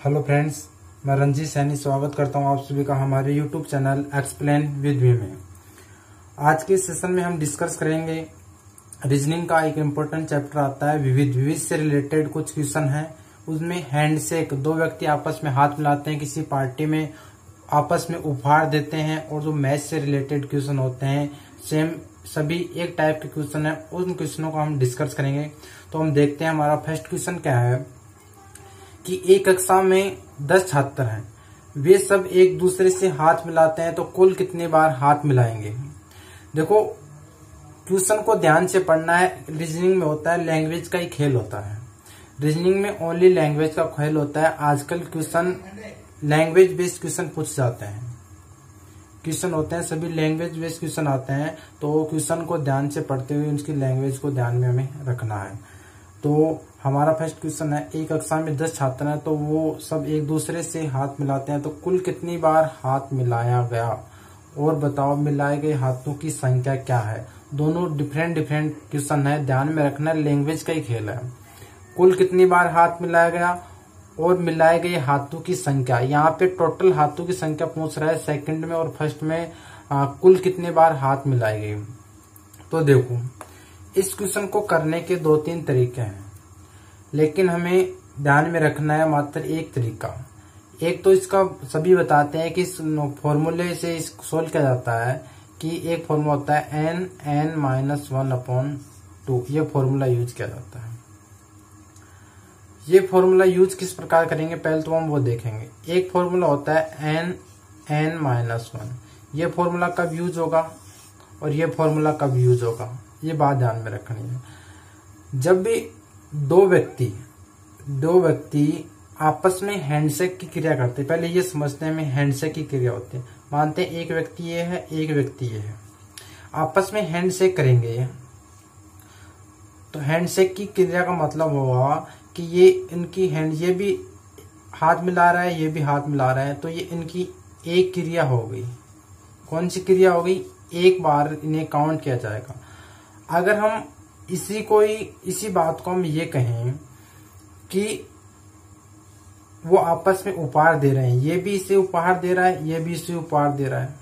Hello friends, मैं रंजीत सैनी स्वागत करता हूं आप सभी का हमारे YouTube channel explain with V में। आज के सेशन में हम डिस्कस करेंगे रीजनिंग का एक इम्पोर्टेंट चैप्टर आता है विविध से रिलेटेड कुछ क्वेश्चन है। उसमें हैंडशेक, दो व्यक्ति आपस में हाथ मिलाते हैं, किसी पार्टी में आपस में उपहार देते हैं, और जो मैच से रिलेटेड क्वेश्चन होते हैं सेम सभी एक टाइप के क्वेश्चन है, उन क्वेश्चनों को हम डिस्कस करेंगे। तो हम देखते हैं हमारा फर्स्ट क्वेश्चन क्या है कि एक कक्षा में 10 छात्र हैं, वे सब एक दूसरे से हाथ मिलाते हैं तो कुल कितनी बार हाथ मिलाएंगे। देखो, क्वेश्चन को ध्यान से पढ़ना है। रीजनिंग में होता है लैंग्वेज का ही खेल होता है, रीजनिंग में ओनली लैंग्वेज का खेल होता है। आजकल क्वेश्चन लैंग्वेज बेस्ड क्वेश्चन पूछ जाते हैं, क्वेश्चन होते हैं सभी लैंग्वेज बेस्ड क्वेश्चन आते हैं। तो क्वेश्चन को ध्यान से पढ़ते हुए उनकी लैंग्वेज को ध्यान में हमें रखना है। तो हमारा फर्स्ट क्वेश्चन है, एक कक्षा में 10 छात्र हैं तो वो सब एक दूसरे से हाथ मिलाते हैं तो कुल कितनी बार हाथ मिलाया गया, और बताओ मिलाए गए हाथों की संख्या क्या है। दोनों डिफरेंट क्वेश्चन है, ध्यान में रखना, लैंग्वेज का ही खेल है। कुल कितनी बार हाथ मिलाया गया और मिलाए गए हाथों की संख्या। यहाँ पे टोटल हाथों की संख्या पूछ रहा है सेकंड में, और फर्स्ट में कुल कितने बार हाथ मिलाए गए। तो देखो, इस क्वेश्चन को करने के 2-3 तरीके हैं, लेकिन हमें ध्यान में रखना है मात्र एक तरीका। एक तो इसका सभी बताते हैं कि इस फॉर्मूले से इसको सोल्व किया जाता है कि एक फॉर्मूला होता है n(n-1/2), ये फॉर्मूला यूज किया जाता है। ये फॉर्मूला यूज किस प्रकार करेंगे पहले तो हम वो देखेंगे। एक फॉर्मूला होता है n(n-1), ये फॉर्मूला कब यूज होगा और ये फॉर्मूला कब यूज होगा, ये बात ध्यान में रखनी है। जब भी दो व्यक्ति आपस में हैंडशेक की क्रिया करते हैं, पहले ये समझते हैं हैंडशेक की क्रिया होती है। मानते हैं एक व्यक्ति ये है, एक व्यक्ति ये है, आपस में हैंडशेक करेंगे तो हैंडशेक की क्रिया का मतलब होगा कि ये इनकी हैंड, ये भी हाथ मिला रहा है, ये भी हाथ मिला रहा है, तो ये इनकी एक क्रिया हो गई। कौन सी क्रिया हो गई? एक बार इन्हें काउंट किया जाएगा। अगर हम इसी बात को हम ये कहें कि वो आपस में उपहार दे रहे हैं, ये भी इसे उपहार दे रहा है, ये भी इसे उपहार दे रहा है,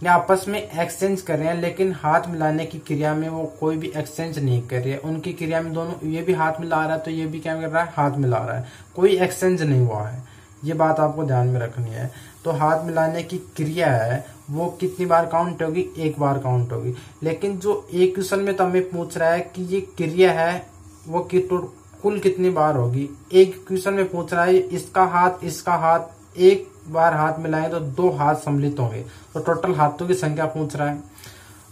ये आपस में एक्सचेंज कर रहे हैं, लेकिन हाथ मिलाने की क्रिया में वो कोई भी एक्सचेंज नहीं कर रही है। उनकी क्रिया में दोनों, ये भी हाथ मिला रहा है तो ये भी क्या कर रहा है, हाथ मिला रहा है, कोई एक्सचेंज नहीं हुआ है। ये बात आपको ध्यान में रखनी है। तो हाथ मिलाने की क्रिया है वो कितनी बार काउंट होगी? एक बार काउंट होगी। लेकिन जो एक क्वेश्चन में तो हमें पूछ रहा है कि ये क्रिया है वो कुल कितनी बार होगी। एक क्वेश्चन में पूछ रहा है इसका हाथ, एक बार हाथ मिलाएं तो 2 हाथ सम्मिलित होंगे, तो टोटल हाथों की संख्या पूछ रहा है।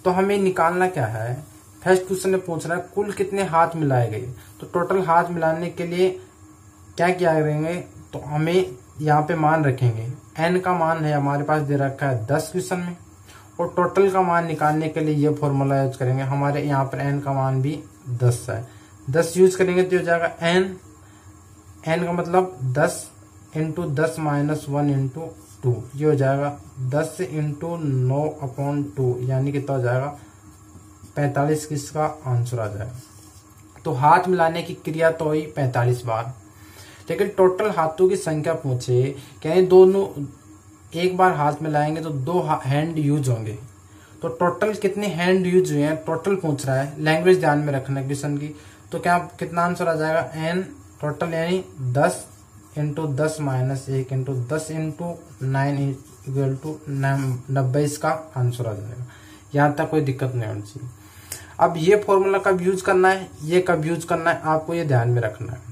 तो हमें निकालना क्या है, फर्स्ट क्वेश्चन में पूछ रहा है कुल कितने हाथ मिलाए गए। तो टोटल हाथ मिलाने के लिए क्या किया करेंगे, तो हमें यहाँ पे मान रखेंगे। n का मान है हमारे पास दे रखा है 10 क्वेश्चन में, और टोटल का मान निकालने के लिए ये फॉर्मूला यूज करेंगे। हमारे यहाँ पर n का मान भी 10 है, 10 यूज करेंगे तो हो जाएगा n का मतलब 10 इंटू 10 माइनस 1 इंटू 2, ये हो जाएगा 10 इंटू 9/2, यानी कितना हो जाएगा 45 किसका आंसर आ जाएगा। तो हाथ मिलाने की क्रिया तो हुई 45 बार, लेकिन टोटल हाथों की संख्या पूछे, क्या ये दोनों एक बार हाथ मिलाएंगे तो 2 हैंड यूज होंगे। तो टोटल कितने हैंड यूज हुए हैं टोटल पूछ रहा है, लैंग्वेज ध्यान में रखना है क्वेश्चन की। तो क्या कितना आंसर आ जाएगा, n टोटल यानी 10 into 10 minus 1 into 10 into 9 equal to 90, इसका आंसर आ जाएगा। यहाँ तक कोई दिक्कत नहीं होनी चाहिए। अब ये फॉर्मूला कब यूज करना है, ये कब यूज करना है, आपको ये ध्यान में रखना है।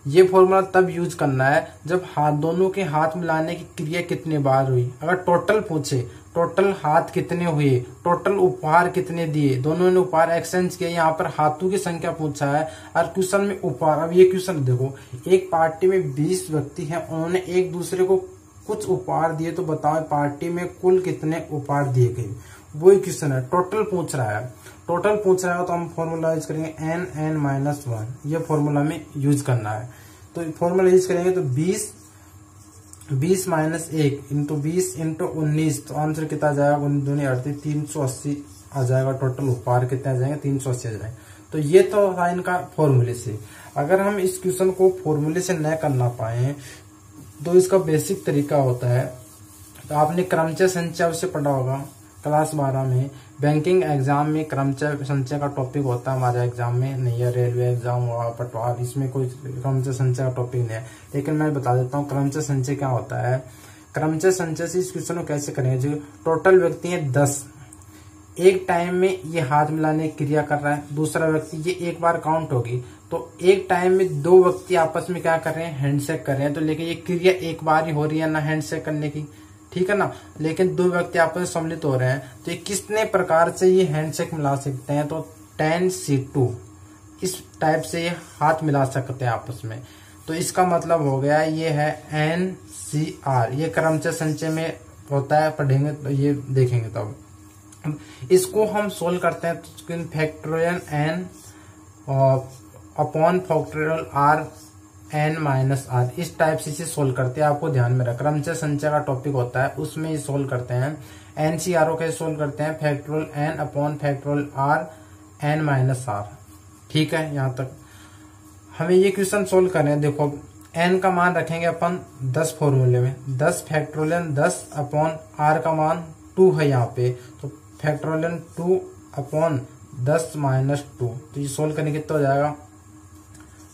ये फॉर्मूला तब यूज करना है जब दोनों के हाथ मिलाने की क्रिया कितने बार हुई। अगर टोटल पूछे, टोटल हाथ कितने हुए, टोटल उपहार कितने दिए, दोनों ने उपहार एक्सचेंज किए, यहाँ पर हाथों की संख्या पूछा है और क्वेश्चन में उपहार। अब ये क्वेश्चन देखो, एक पार्टी में 20 व्यक्ति हैं, उन्होंने एक दूसरे को कुछ उपहार दिए, तो बताओ पार्टी में कुल कितने उपहार दिए गए। वही क्वेश्चन है, टोटल पूछ रहा है। टोटल पूछ रहा है तो हम फॉर्मूला यूज करेंगे n(n-1), ये फॉर्मूला में यूज करना है। तो फॉर्मूला यूज करेंगे तो 20 माइनस 1 इंटू 20 इंटू 19, तो आंसर कितना आ जाएगा, 19 38 380 आ जाएगा। टोटल उपहार कितने आ जाएंगे, 380 आ जाएंगे। तो ये तो था इनका फॉर्मूले से। अगर हम इस क्वेश्चन को फॉर्मूले से न करना पाए तो इसका बेसिक तरीका होता है, तो आपने क्रमचय संचय अवश्य पढ़ा होगा क्लास 12 में। बैंकिंग एग्जाम में क्रमचय संचय का टॉपिक होता है हमारे एग्जाम में, नहीं है रेलवे एग्जाम हुआ, पटवार, इसमें कोई क्रमचय संचय का टॉपिक नहीं है। लेकिन मैं बता देता हूँ क्रमचय संचय क्या होता है। क्रमचय संचय से इस क्वेश्चन को कैसे करेंगे, जो टोटल व्यक्ति है 10, एक टाइम में ये हाथ मिलाने की क्रिया कर रहा है, दूसरा व्यक्ति, ये एक बार काउंट होगी, तो एक टाइम में 2 व्यक्ति आपस में क्या कर रहे हैं, हैंडशेक कर रहे हैं। तो लेकिन ये क्रिया एक बार ही हो रही है ना हैंडशेक करने की, ठीक है ना, लेकिन 2 व्यक्ति आपस में सम्मिलित हो रहे हैं। तो ये कितने प्रकार से ये हैंडशेक मिला सकते हैं, तो 10C2 इस टाइप से ये हाथ मिला सकते हैं आपस में। तो इसका मतलब हो गया ये है NCR, ये क्रमचय संचय में होता है, पढ़ेंगे तो ये देखेंगे तब। इसको हम सोल्व करते हैं तो factorial n upon factorial r n minus r, इस टाइप से इसे सोल्व करते हैं। आपको ध्यान में रख, क्रमचय संचय का टॉपिक होता है उसमें ये सोल्व करते हैं। NCR कैसे सोल्व करते हैं, factorial n upon factorial r n minus r, ठीक है। यहाँ तक हमें ये क्वेश्चन सोल्व करना है। देखो n का मान रखेंगे अपन 10 फॉर्मूले में, 10 फैक्टोरियल 10 अपॉन r का मान 2 है यहाँ पे, तो फैक्टोरियल 2 अपॉन 10 माइनस 2, तो ये सोल्व करने कितना हो जाएगा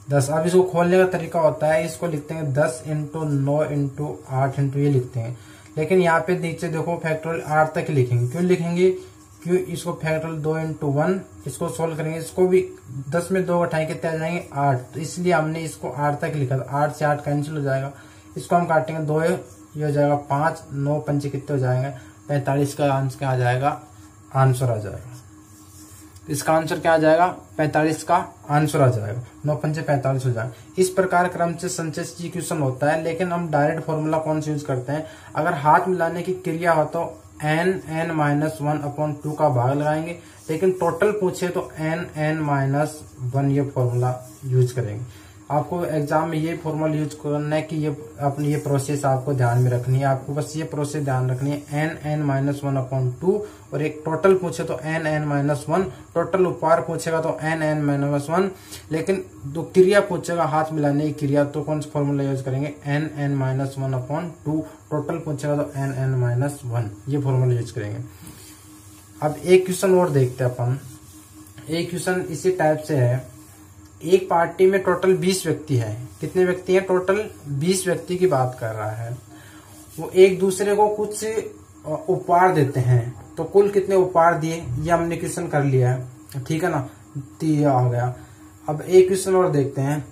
10। अब इसको खोलने का तरीका होता है, इसको लिखते हैं 10 इंटू 9 इंटू 8 इंटू ये लिखते हैं। लेकिन यहाँ पे नीचे देखो फैक्टोरियल 8 तक लिखेंगे, क्यों लिखेंगे, क्यों, इसको फैक्टोरियल 2 इंटू 1 इसको सोल्व करेंगे, इसको भी 10 में 2 घटाएं कितने आ जाएंगे 8, तो इसलिए हमने इसको 8 तक लिखा था। 8 से 8 कैंसिल हो जाएगा, इसको हम काटेंगे 2, ये हो जाएगा 5, 9 पंचे कितने हो जाएंगे 45 का आंसर क्या आ जाएगा, आंसर आ जाएगा। इसका आंसर क्या आ जाएगा 45 का आंसर आ जाएगा, 9 पंचे 45 हो जाएगा। इस प्रकार क्रमचय संचय क्वेश्चन होता है। लेकिन हम डायरेक्ट फॉर्मूला कौन सा यूज करते हैं, अगर हाथ मिलाने की क्रिया हो तो n माइनस 1 अपॉन 2 का भाग लगाएंगे, लेकिन टोटल पूछे तो n माइनस 1 ये फॉर्मूला यूज करेंगे। आपको एग्जाम में ये फॉर्मूला यूज करना है कि ये अपनी ये प्रोसेस आपको ध्यान में रखनी है। आपको बस ये प्रोसेस ध्यान रखनी है, n माइनस 1 अपॉन 2, और एक टोटल पूछे तो n माइनस 1, टोटल उपवार पूछेगा तो n माइनस 1, लेकिन जो क्रिया पूछेगा हाथ मिलाने की क्रिया तो कौन सा फॉर्मूला यूज करेंगे, n माइनस 1 अपॉन 2, टोटल पूछेगा तो n माइनस 1, ये फॉर्मूला यूज करेंगे। अब एक क्वेश्चन और देखते हैं अपन। एक क्वेश्चन इसी टाइप से है, एक पार्टी में टोटल 20 व्यक्ति हैं। कितने व्यक्ति हैं, टोटल 20 व्यक्ति की बात कर रहा है। वो एक दूसरे को कुछ उपहार देते हैं, तो कुल कितने उपहार दिए ये हमने क्वेश्चन कर लिया है, ठीक है ना, दिया हो गया। अब एक क्वेश्चन और देखते हैं।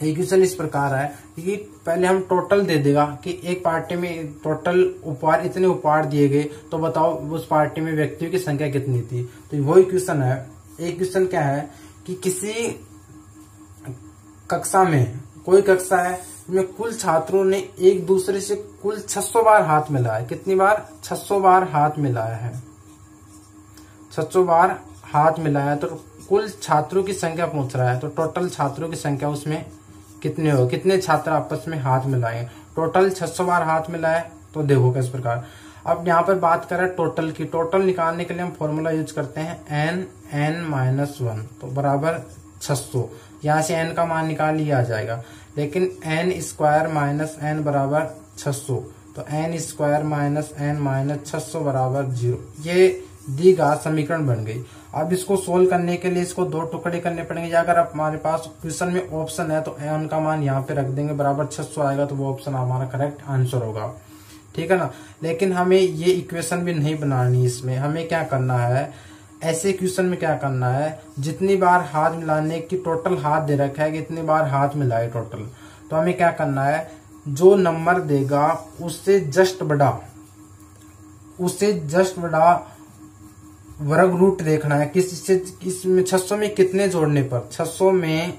एक क्वेश्चन इस प्रकार है कि पहले हम टोटल दे देगा कि एक पार्टी में टोटल उपहार इतने उपहार दिए गए, तो बताओ उस पार्टी में व्यक्तियों की संख्या कितनी थी। तो वही क्वेश्चन है। एक क्वेश्चन क्या है कि किसी कक्षा में, कोई कक्षा है जिसमें कुल छात्रों ने एक दूसरे से कुल 600 बार हाथ मिलाया है। कितनी बार, 600 बार हाथ मिलाया है, 600 बार हाथ मिलाया, तो कुल छात्रों की संख्या पूछ रहा है। तो टोटल छात्रों की संख्या उसमें कितने हो, कितने छात्र आपस में हाथ मिलाए, टोटल 600 बार हाथ मिलाए। तो देखो किस प्रकार। अब यहाँ पर बात करें टोटल की, टोटल निकालने के लिए हम फॉर्मूला यूज करते हैं n माइनस 1, तो बराबर 600, यहाँ से n का मान निकाल लिया जाएगा। लेकिन n स्क्वायर माइनस n बराबर 600, तो n square minus n minus 600 बराबर 0, ये दी घात समीकरण बन गई। अब इसको सोल्व करने के लिए इसको 2 टुकड़े करने पड़ेंगे, या अगर हमारे पास क्वेश्चन में ऑप्शन है तो n का मान यहाँ पे रख देंगे, बराबर 600 आएगा, तो वो ऑप्शन हमारा करेक्ट आंसर होगा, ठीक है ना। लेकिन हमें ये इक्वेशन भी नहीं बनानी, इसमें हमें क्या करना है, ऐसे क्वेश्चन में क्या करना है, जितनी बार हाथ मिलाने की टोटल हाथ दे रखा है, कितनी बार हाथ मिलाए टोटल, तो हमें क्या करना है, जो नंबर देगा उससे जस्ट बड़ा वर्ग रूट देखना है। इसमें 600 में कितने जोड़ने पर, 600 में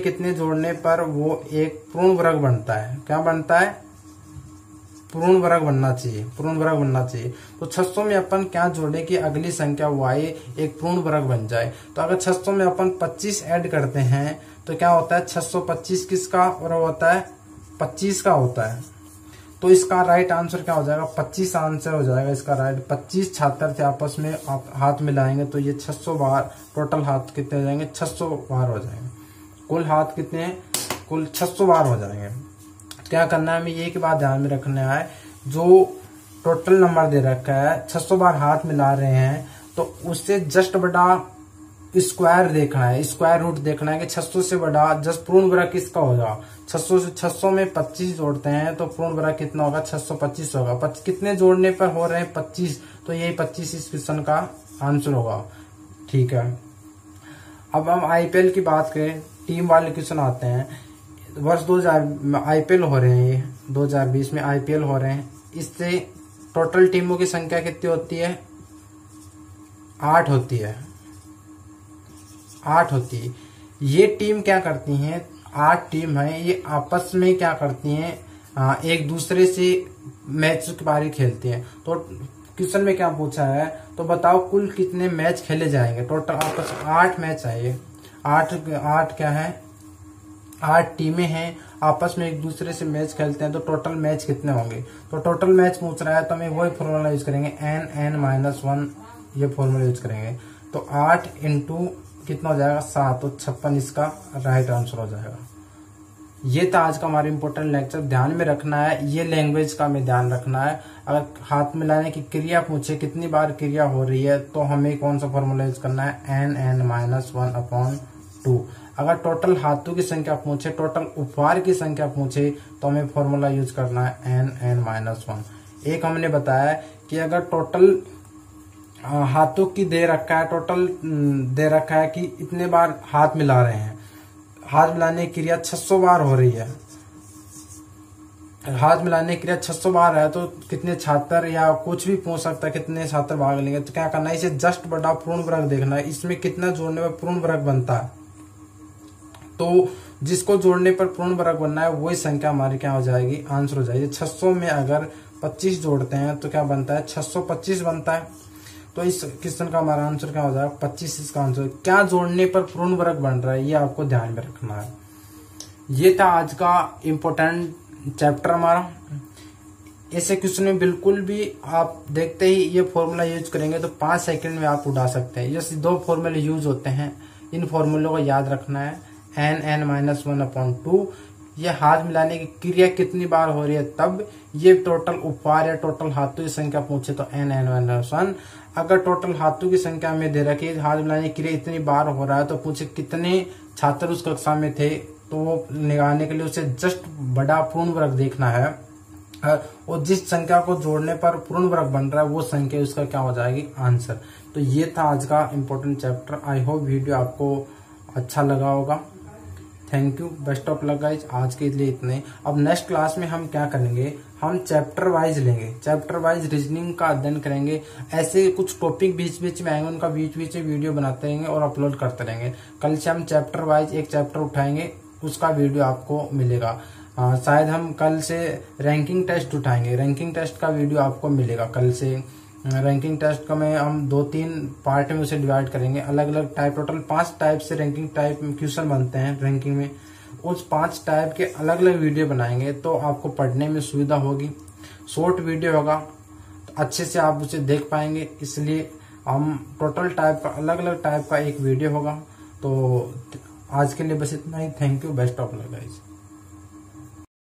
कितने जोड़ने पर वो एक पूर्ण वर्ग बनता है। क्या बनता है, पूर्ण वर्ग बनना चाहिए। तो 600 में अपन क्या जोड़े कि अगली संख्या y एक पूर्ण वर्ग बन जाए। तो अगर 600 में अपन 25 ऐड करते हैं तो क्या होता है, 625 किसका वर्ग होता है, 25 का होता है। तो इसका राइट आंसर क्या हो जाएगा, 25 आंसर हो जाएगा इसका राइट। 25 छात्र थे आपस में, आप हाथ मिलाएंगे तो ये 600 बार, टोटल हाथ कितने हो जाएंगे, 600 बार हो जाएंगे। कुल हाथ कितने हैं, कुल 600 बार हो जाएंगे। क्या करना है, हमें ये की बात ध्यान में रखना है, जो टोटल नंबर दे रखा है 600 बार हाथ मिला रहे हैं, तो उससे जस्ट बड़ा स्क्वायर देखना है, स्क्वायर रूट देखना है कि 600 से बड़ा जस्ट पूर्ण वर्ग किसका होगा। 600 से 600 में 25 जोड़ते हैं तो पूर्ण वर्ग कितना होगा, 625 होगा। कितने जोड़ने पर हो रहे हैं, 25, तो यही 25 इस क्वेश्चन का आंसर होगा। ठीक है, अब हम आईपीएल की बात करें, टीम वाले क्वेश्चन आते हैं। वर्ष 2000 आईपीएल हो रहे हैं, ये 2020 में आईपीएल हो रहे हैं। इससे टोटल टीमों की संख्या कितनी होती है, 8 होती है, 8 होती है। ये टीम क्या करती हैं, 8 टीम है, ये आपस में क्या करती हैं, एक दूसरे से मैच के बारे खेलती हैं। तो क्वेश्चन में क्या पूछा है, तो बताओ कुल कितने मैच खेले जाएंगे। टोटल आपस 8 मैच है, 8 क्या है, 8 टीमें हैं, आपस में एक दूसरे से मैच खेलते हैं, तो टोटल मैच कितने होंगे। तो टोटल मैच पूछ रहा है तो हमें वही फॉर्मूला यूज करेंगे, n-1, ये फॉर्मूला यूज करेंगे। तो 8 इंटू कितना हो जाएगा, 7, तो 56 इसका राइट आंसर हो जाएगा। ये था आज का हमारा इंपॉर्टेंट लेक्चर। ध्यान में रखना है, ये लैंग्वेज का हमें ध्यान रखना है। अगर हाथ मिलाने की क्रिया पूछे कितनी बार क्रिया हो रही है, तो हमें कौन सा फॉर्मूला यूज करना है, n-1/2। अगर टोटल हाथों की संख्या पूछे, टोटल उपहार की संख्या पूछे, तो हमें फॉर्मूला यूज करना है n-1। एक हमने बताया कि अगर टोटल हाथों की दे रखा है, टोटल दे रखा है कि इतने बार हाथ मिला रहे हैं, हाथ मिलाने की क्रिया 600 बार हो रही है, हाथ मिलाने की क्रिया 600 बार है, तो कितने छात्र या कुछ भी पूछ सकता है कितने छात्र भाग लेंगे। तो क्या करना है, इसे जस्ट बड़ा पूर्ण वर्ग देखना है, इसमें कितना जोड़ने पर पूर्ण वर्ग बनता है। तो जिसको जोड़ने पर पूर्ण वर्ग बनना है वही संख्या हमारी क्या हो जाएगी, आंसर हो जाएगी। 600 में अगर 25 जोड़ते हैं तो क्या बनता है, 625 बनता है। तो इस क्वेश्चन का हमारा आंसर क्या हो जाएगा, 25 इसका आंसर। क्या जोड़ने पर पूर्ण वर्ग बन रहा है, ये आपको ध्यान में रखना है। ये था आज का इम्पोर्टेंट चैप्टर हमारा। ऐसे क्वेश्चन में बिल्कुल भी आप देखते ही ये फॉर्मूला यूज करेंगे तो 5 सेकंड में आप उड़ा सकते हैं। जैसे 2 फॉर्मूले यूज होते हैं, इन फॉर्मूलों को याद रखना है। n-1/2, ये हाथ मिलाने की क्रिया कितनी बार हो रही है, तब ये टोटल उपहार या टोटल हाथों की संख्या पूछे तो n-1। अगर टोटल हाथों की संख्या में दे रखी हाथ मिलाने की क्रिया इतनी बार हो रहा है, तो पूछे कितने छात्र उस कक्षा में थे, तो वो निकालने के लिए उसे जस्ट बड़ा पूर्ण वर्ग देखना है, और जिस संख्या को जोड़ने पर पूर्ण वर्ग बन रहा है वो संख्या उसका क्या हो जाएगी, आंसर। तो ये था आज का important chapter. I hope video आपको अच्छा लगा होगा। Thank you, best of luck guys. आज के लिए इतने। अब नेक्स्ट क्लास में हम क्या करेंगे, हम चैप्टर वाइज लेंगे, चैप्टर वाइज रीजनिंग का अध्ययन करेंगे। ऐसे कुछ टॉपिक बीच बीच में आएंगे, उनका बीच बीच में वीडियो बनाते रहेंगे और अपलोड करते रहेंगे। कल से हम चैप्टर वाइज एक चैप्टर उठाएंगे, उसका वीडियो आपको मिलेगा। शायद हम कल से रैंकिंग टेस्ट उठाएंगे, रैंकिंग टेस्ट का वीडियो आपको मिलेगा कल से। रैंकिंग टेस्ट का में हम 2-3 पार्ट में उसे डिवाइड करेंगे, अलग अलग टाइप, टोटल 5 टाइप से रैंकिंग टाइप क्वेश्चन बनते हैं रैंकिंग में। उस 5 टाइप के अलग अलग वीडियो बनाएंगे तो आपको पढ़ने में सुविधा होगी। शॉर्ट वीडियो होगा तो अच्छे से आप उसे देख पाएंगे, इसलिए हम टोटल टाइप का अलग अलग टाइप का एक वीडियो होगा। तो आज के लिए बस इतना ही। Thank you, best of luck guys.